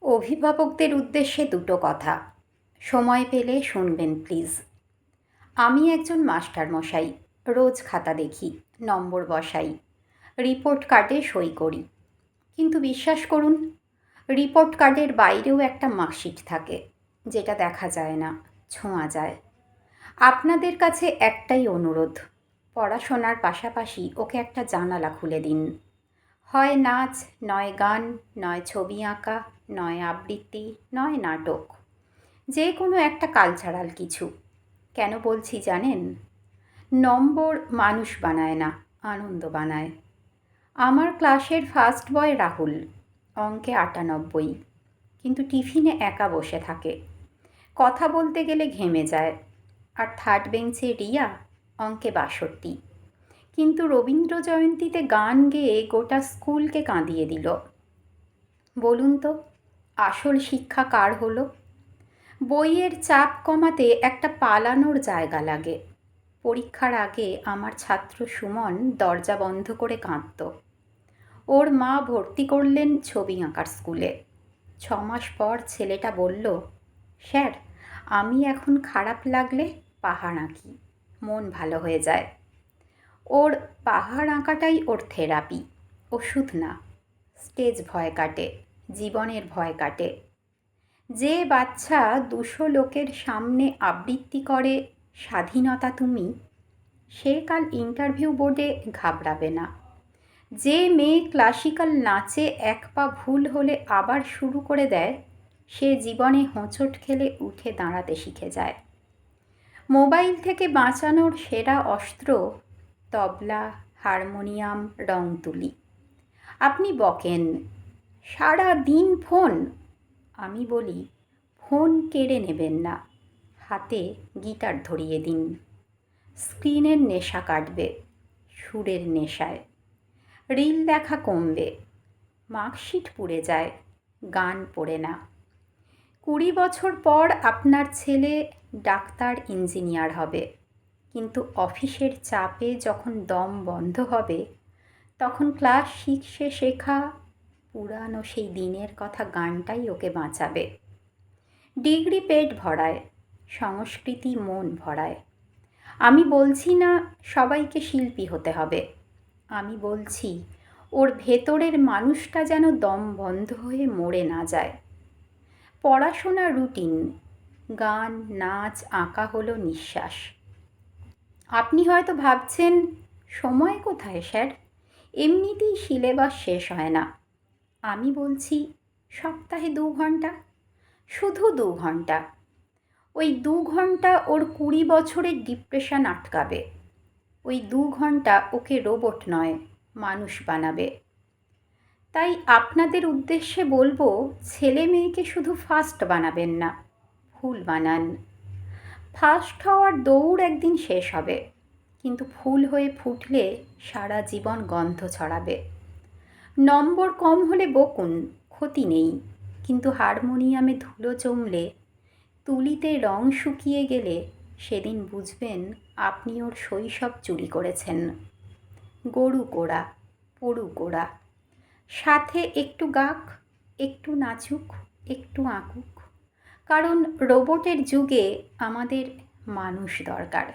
অভিভাবকদের উদ্দেশ্যে দুটো কথা। সময় পেলে শুনবেন প্লিজ। আমি একজন মাস্টারমশাই। রোজ খাতা দেখি, নম্বর বসাই, রিপোর্ট কার্ডে সই করি। কিন্তু বিশ্বাস করুন, রিপোর্ট কার্ডের বাইরেও একটা মার্কশিট থাকে, যেটা দেখা যায় না, ছোঁয়া যায়। আপনাদের কাছে একটাই অনুরোধ, পড়াশোনার পাশাপাশি ওকে একটা জানালা খুলে দিন। হয় নাচ, নয় গান, নয় ছবি আঁকা, নয় আবৃত্তি, নয় নাটক, যে কোনো একটা কালচারাল কিছু। কেন বলছি জানেন? নম্বর মানুষ বানায় না, আনন্দ বানায়। আমার ক্লাসের ফার্স্ট বয় রাহুল, অঙ্কে ৯৮, কিন্তু টিফিনে একা বসে থাকে, কথা বলতে গেলে ঘেমে যায়। আর থার্ড বেঞ্চে রিয়া, অঙ্কে ৬২, কিন্তু রবীন্দ্র জয়ন্তীতে গান গেয়ে গোটা স্কুলকে কাঁদিয়ে দিল। বলুন তো, আসল শিক্ষা কার হলো? বইয়ের চাপ কমাতে একটা পালানোর জায়গা লাগে। পরীক্ষার আগে আমার ছাত্র সুমন দরজা বন্ধ করে কাঁদত। ওর মা ভর্তি করলেন ছবি আঁকার স্কুলে। ৬ মাস পর ছেলেটা বলল, স্যার, আমি এখন খারাপ লাগলে পাহাড় আঁকি, মন ভালো হয়ে যায়। ওর পাহাড় আঁকাটাই ওর থেরাপি, ওষুধ না। স্টেজ ভয় কাটে, জীবনের ভয় কাটে। যে বাচ্চা ২০০ লোকের সামনে আবৃত্তি করে স্বাধীনতা তুমি, সে কাল ইন্টারভিউ বোর্ডে ঘাবড়াবে না। যে মেয়ে ক্লাসিক্যাল নাচে এক পা ভুল হলে আবার শুরু করে দেয়, সে জীবনে হোঁচট খেলে উঠে দাঁড়াতে শিখে যায়। মোবাইল থেকে বাঁচানোর সেরা অস্ত্র তবলা, হারমোনিয়াম, রং তুলি। আপনি বকেন, সারা দিন ফোন। আমি বলি, ফোন কেড়ে নেবেন না, হাতে গিটার ধরিয়ে দিন। স্ক্রিনের নেশা কাটবে, সুরের নেশায়। রিল দেখা কমবে, মার্কশিট পুড়ে যায়, গান পড়ে না। ২০ বছর পর আপনার ছেলে ডাক্তার, ইঞ্জিনিয়ার হবে, কিন্তু অফিসের চাপে যখন দম বন্ধ হবে, তখন ক্লাস 6-এ শেখা পুরানো সেই দিনের কথা গানটাই ওকে বাঁচাবে। ডিগ্রি পেট ভরায়, সংস্কৃতি মন ভরায়। আমি বলছি না সবাইকে শিল্পী হতে হবে, আমি বলছি ওর ভেতরের মানুষটা যেন দম বন্ধ হয়ে মরে না যায়। পড়াশোনা রুটিন, গান, নাচ, আঁকা হলো নিঃশ্বাস। আপনি হয়তো ভাবছেন, সময় কোথায় স্যার? এমনিতেই সিলেবাস শেষ হয় না। আমি বলছি, সপ্তাহে ২ ঘন্টা, শুধু ২ ঘন্টা। ওই ২ ঘন্টা ওর ২০ বছরের ডিপ্রেশন আটকাবে। ওই ২ ঘন্টা ওকে রোবট নয়, মানুষ বানাবে। তাই আপনাদের উদ্দেশ্যে বলবো, ছেলে মেয়েকে শুধু ফার্স্ট বানাবেন না, ফুল বানান। ফার্স্ট হওয়ার দৌড় একদিন শেষ হবে, কিন্তু ফুল হয়ে ফুটলে সারা জীবন গন্ধ ছড়াবে। নম্বর কম হলে বকুন, ক্ষতি নেই, কিন্তু হারমোনিয়ামে ধুলো জমলে, তুলিতে রং শুকিয়ে গেলে, সেদিন বুঝবেন আপনি ওর শৈশব চুরি করেছেন। গরু কোড়া, পড়ুক ওরা, সাথে একটু গাক, একটু নাচুক, একটু আঁকুক, কারণ রোবটের যুগে আমাদের মানুষ দরকার।